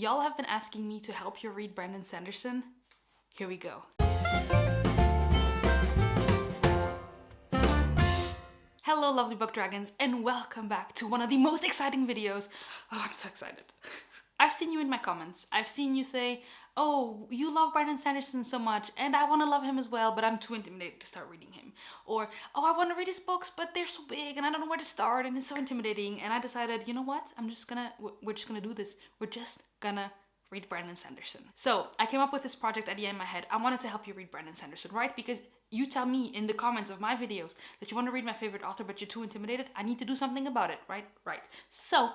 Y'all have been asking me to help you read Brandon Sanderson. Here we go. Hello lovely book dragons, and welcome back to one of the most exciting videos. Oh, I'm so excited. I've seen you in my comments. I've seen you say, oh, you love Brandon Sanderson so much and I want to love him as well, but I'm too intimidated to start reading him. Or, oh, I want to read his books, but they're so big and I don't know where to start and it's so intimidating. And I decided, you know what? we're just gonna do this. We're just gonna read Brandon Sanderson. So I came up with this project idea in my head. I wanted to help you read Brandon Sanderson, right? Because you tell me in the comments of my videos that you want to read my favorite author, but you're too intimidated. I need to do something about it, right? Right. So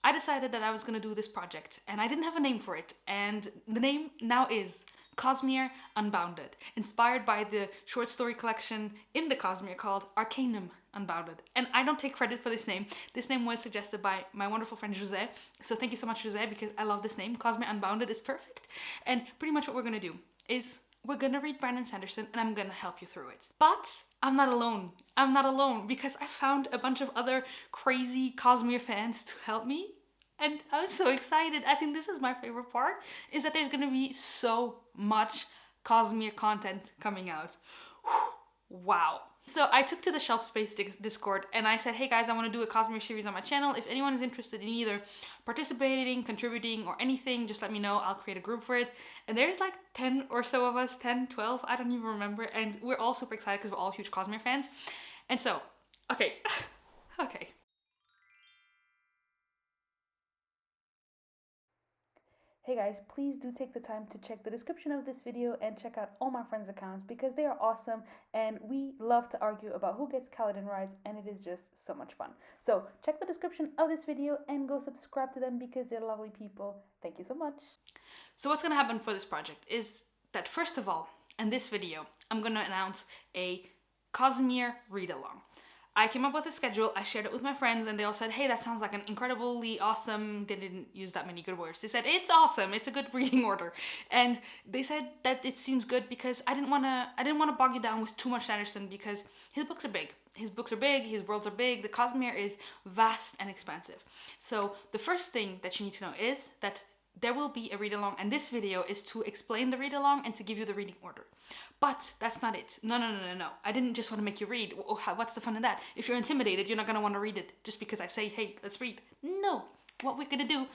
I decided that I was going to do this project and I didn't have a name for it. And the name now is Cosmere Unbounded, inspired by the short story collection in the Cosmere called Arcanum Unbounded. And I don't take credit for this name. This name was suggested by my wonderful friend Jose. So thank you so much, Jose, because I love this name. Cosmere Unbounded is perfect. And pretty much what we're going to do is we're going to read Brandon Sanderson and I'm going to help you through it. But I'm not alone. I'm not alone because I found a bunch of other crazy Cosmere fans to help me. And I'm so excited. I think this is my favorite part, is that there's going to be so much Cosmere content coming out. Wow. So I took to the Shelf Space Discord and I said, hey guys, I want to do a Cosmere series on my channel. If anyone is interested in either participating, contributing, or anything, just let me know. I'll create a group for it. And there's like 10 or so of us, 10, 12, I don't even remember. And we're all super excited because we're all huge Cosmere fans. And so, okay, okay. Hey guys, please do take the time to check the description of this video and check out all my friends' accounts because they are awesome and we love to argue about who gets Kaladin rights and it is just so much fun. So check the description of this video and go subscribe to them because they're lovely people. Thank you so much. So what's going to happen for this project is that first of all, in this video, I'm going to announce a Cosmere read-along. I came up with a schedule, I shared it with my friends and they all said, hey, that sounds like an incredibly awesome, they didn't use that many good words. They said, it's awesome, it's a good reading order. And they said that it seems good because I didn't want to bog you down with too much Sanderson because his books are big. His books are big, his worlds are big, the Cosmere is vast and expansive. So the first thing that you need to know is that there will be a read-along and this video is to explain the read-along and to give you the reading order. But that's not it. No. I didn't just want to make you read. What's the fun in that? If you're intimidated, you're not going to want to read it just because I say, hey, let's read. No. What we're going to do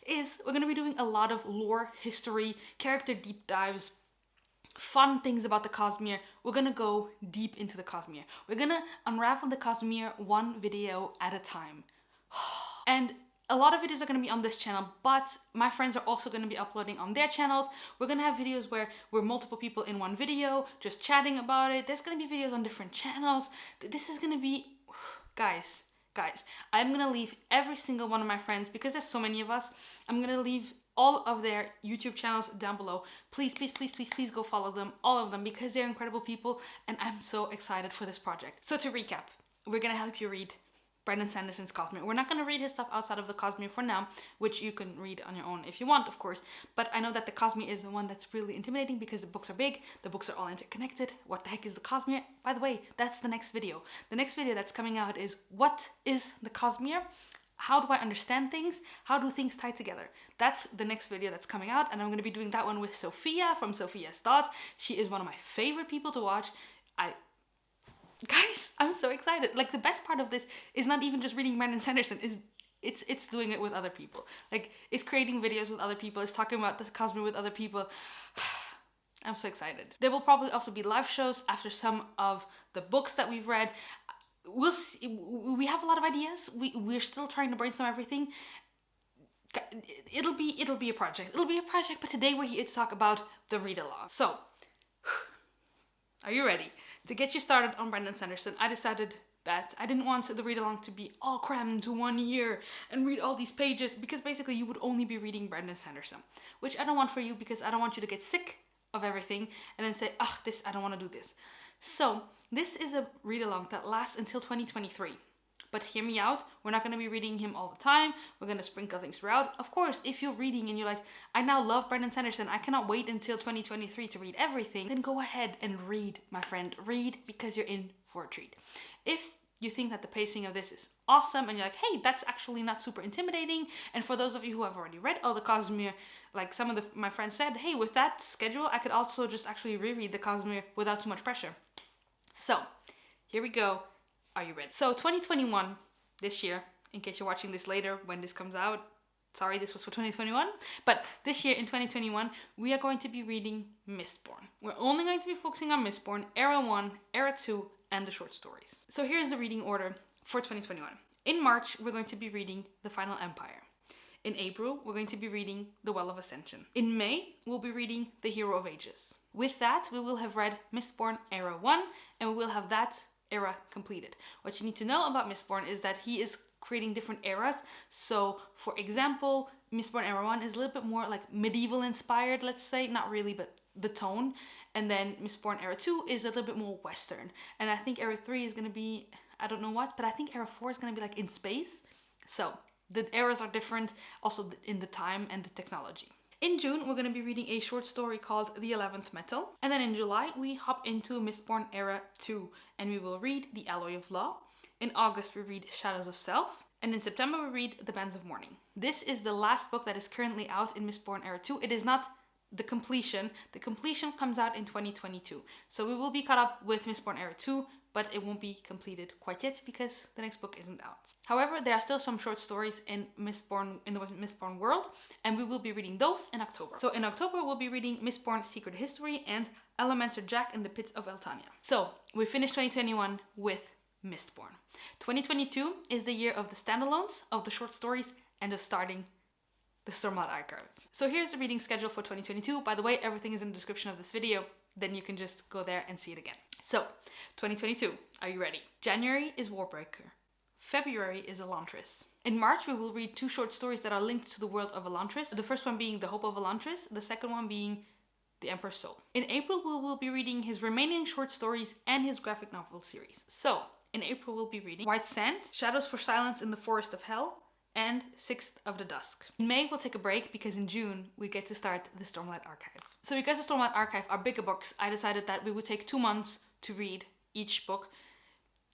is we're going to be doing a lot of lore, history, character deep dives, fun things about the Cosmere. We're going to go deep into the Cosmere. We're going to unravel the Cosmere one video at a time. And a lot of videos are going to be on this channel, but my friends are also going to be uploading on their channels. We're going to have videos where we're multiple people in one video, just chatting about it. There's going to be videos on different channels. This is going to be, guys, I'm going to leave every single one of my friends, because there's so many of us, I'm going to leave all of their YouTube channels down below. Please go follow them, all of them, because they're incredible people and I'm so excited for this project. So to recap, we're going to help you read Brandon Sanderson's Cosmere. We're not going to read his stuff outside of the Cosmere for now, which you can read on your own if you want, of course. But I know that the Cosmere is the one that's really intimidating because the books are big, the books are all interconnected. What the heck is the Cosmere? By the way, that's the next video. The next video that's coming out is what is the Cosmere? How do I understand things? How do things tie together? That's the next video that's coming out, and I'm going to be doing that one with Sophia from Sophia's Thoughts. She is one of my favorite people to watch. Guys, I'm so excited. Like, the best part of this is not even just reading Brandon Sanderson, it's doing it with other people. Like, it's creating videos with other people, it's talking about the Cosmere with other people. I'm so excited. There will probably also be live shows after some of the books that we've read. We'll see. We have a lot of ideas. We're still trying to brainstorm everything. It'll be a project. It'll be a project, but today we're here to talk about the read-along. So, are you ready? To get you started on Brandon Sanderson, I decided that I didn't want the read-along to be all crammed into 1 year and read all these pages, because basically you would only be reading Brandon Sanderson, which I don't want for you, because I don't want you to get sick of everything and then say, I don't want to do this. So this is a read-along that lasts until 2023. But hear me out, we're not going to be reading him all the time. We're going to sprinkle things throughout. Of course, if you're reading and you're like, I now love Brandon Sanderson, I cannot wait until 2023 to read everything, then go ahead and read, my friend. Read because you're in for a treat. If you think that the pacing of this is awesome and you're like, hey, that's actually not super intimidating. And for those of you who have already read all the Cosmere, like some of my friends said, hey, with that schedule, I could also just actually reread the Cosmere without too much pressure. So here we go. Are you ready? So 2021, this year, in case you're watching this later when this comes out, sorry, this was for 2021. But this year in 2021, we are going to be reading Mistborn. We're only going to be focusing on Mistborn, Era 1, Era 2, and the short stories. So here's the reading order for 2021. In March, we're going to be reading The Final Empire. In April, we're going to be reading The Well of Ascension. In May, we'll be reading The Hero of Ages. With that, we will have read Mistborn Era 1, and we will have that era completed. What you need to know about Mistborn is that he is creating different eras. So for example, Mistborn Era 1 is a little bit more like medieval inspired, let's say, not really, but the tone. And then Mistborn Era 2 is a little bit more Western. And I think Era 3 is going to be, I don't know what, but I think Era 4 is going to be like in space. So the eras are different also in the time and the technology. In June, we're going to be reading a short story called The 11th Metal. And then in July, we hop into Mistborn Era 2 and we will read The Alloy of Law. In August, we read Shadows of Self. And in September, we read The Bands of Mourning. This is the last book that is currently out in Mistborn Era 2. It is not the completion. The completion comes out in 2022. So we will be caught up with Mistborn Era 2, but it won't be completed quite yet because the next book isn't out. However, there are still some short stories in the Mistborn world, and we will be reading those in October. So in October, we'll be reading Mistborn Secret History and Allomancer Jack in the Pits of Eltania. So we finished 2021 with Mistborn. 2022 is the year of the standalones, of the short stories, and of starting the Stormlight Archive. So here's the reading schedule for 2022. By the way, everything is in the description of this video. Then you can just go there and see it again. So, 2022, are you ready? January is Warbreaker. February is Elantris. In March, we will read 2 short stories that are linked to the world of Elantris. The first one being The Hope of Elantris, the second one being The Emperor's Soul. In April, we will be reading his remaining short stories and his graphic novel series. So, in April, we'll be reading White Sand, Shadows for Silence in the Forest of Hell, and Sixth of the Dusk. In May, we'll take a break because in June, we get to start the Stormlight Archive. So because the Stormlight Archive are bigger books, I decided that we would take 2 months to read each book.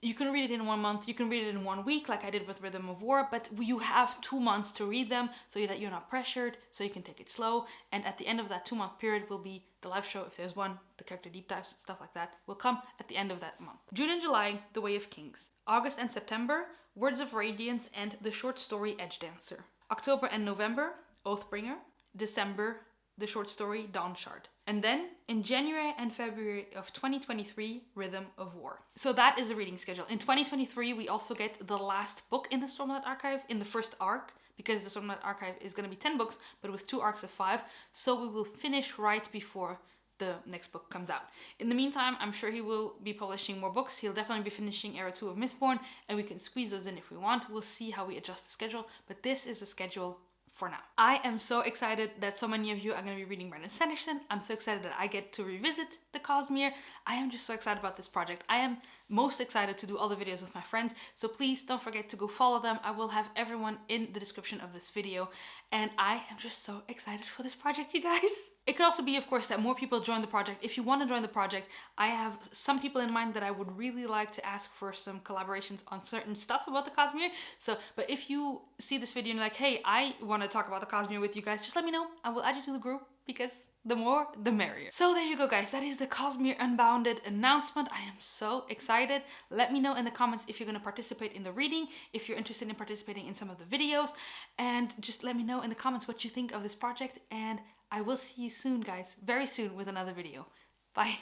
You can read it in 1 month, you can read it in 1 week like I did with Rhythm of War, but you have 2 months to read them so that you're not pressured, so you can take it slow. And at the end of that 2-month period will be the live show, if there's one, the character deep dives, stuff like that, will come at the end of that month. June and July, The Way of Kings. August and September, Words of Radiance and the short story Edgedancer. October and November, Oathbringer. December, the short story Dawnshard. And then in January and February of 2023, Rhythm of War. So that is the reading schedule. In 2023, we also get the last book in the Stormlight Archive in the first arc, because the Stormlight Archive is going to be 10 books, but with 2 arcs of 5. So we will finish right before the next book comes out. In the meantime, I'm sure he will be publishing more books. He'll definitely be finishing Era 2 of Mistborn, and we can squeeze those in if we want. We'll see how we adjust the schedule, but this is the schedule for now. I am so excited that so many of you are going to be reading Brandon Sanderson. I'm so excited that I get to revisit the Cosmere. I am just so excited about this project. I am most excited to do all the videos with my friends, so please don't forget to go follow them. I will have everyone in the description of this video, and I am just so excited for this project, you guys. It could also be, of course, that more people join the project. If you want to join the project, I have some people in mind that I would really like to ask for some collaborations on certain stuff about the Cosmere. So, but if you see this video and you're like, hey, I want to talk about the Cosmere with you guys, just let me know. I will add you to the group because the more, the merrier. So there you go, guys. That is the Cosmere Unbounded announcement. I am so excited. Let me know in the comments if you're going to participate in the reading, if you're interested in participating in some of the videos, and just let me know in the comments what you think of this project. And I will see you soon, guys, very soon with another video. Bye.